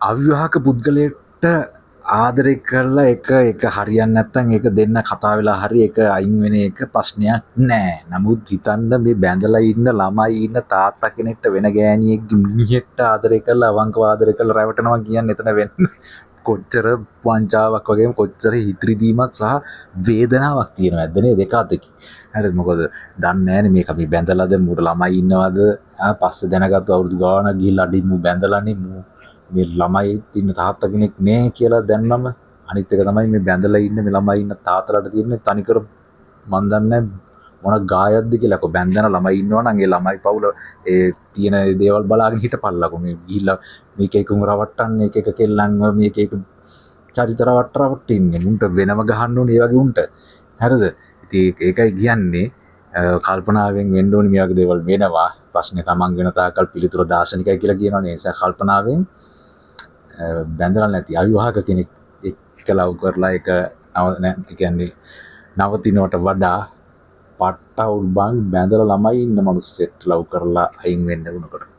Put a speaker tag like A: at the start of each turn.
A: අවිවාහක පුද්ගලයට ආදරය කරලා එක හරියන්නේ නැත්නම් ඒක දෙන්න කතා වෙලා හරි ඒක අයින් වෙන එක ප්‍රශ්නයක් නෑ. නමුත් හිතන්න මේ බැඳලා ඉන්න ළමයි ඉන්න තාත්තා කෙනෙක්ට වෙන ගෑණියෙක්ගේ මිනිහෙක්ට ආදරය කරලා අවංකව ආදරය කරලා රැවටෙනවා කියන්නේ එතන වෙන්න කොච්චර වංචාවක් වගේම කොච්චර හිතරිදීමක් සහ වේදනාවක් තියෙනවද නේද දෙක අතකින්. හරිද? මොකද දන්නේ නෑනේ මේක අපි බැඳලාද මුර ළමයි ඉන්නවද? පස්සේ දැනගත්තු අවුරුදු ගාණක් ගිහිල්ලා අඩි මු බැඳලානේ මේ ළමයි ඉන්න තාත්තා කෙනෙක් නෑ කියලා දැන්නම අනිත් එක තමයි මේ බැඳලා ඉන්න මේ ළමයි ඉන්න තාත්තලාට තියෙන්නේ තනිකර මන් දන්නේ මොන ගායක්ද කියලා. කො බැඳන ළමයි ඉන්නවා නම් ඒ ළමයි පවුල ඒ තියෙන දේවල් බලාගෙන හිටපල්ලකො මේ ගිහිල්ලා මේක එකම රවට්ටන්නේ එක කෙල්ලන්ව මේක එක චරිත රවට්ටින්නේ මුන්ට වෙනම ගහන්න ඕනේ ඒ වගේ උන්ට. හරිද? ඉතින් ඒකයි කියන්නේ කල්පනාවෙන් වෙන්න ඕනේ මේ වගේ දේවල් වෙනවා. ප්‍රශ්නේ තමන් වෙන තාකල් පිළිතුර දාර්ශනිකයි කියලා කියනවනේ. ඒ නිසා කල්පනාවෙන් බැඳලා නැති අවිවාහක කෙනෙක් එක්ක ලව් කරලා ඒක කියන්නේ නවතිනවට වඩා පට්ට උල්බන් බැඳලා ළමයි ඉන්න මිනිස්සෙක් ලව් කරලා අයින් වෙන්න උනකොට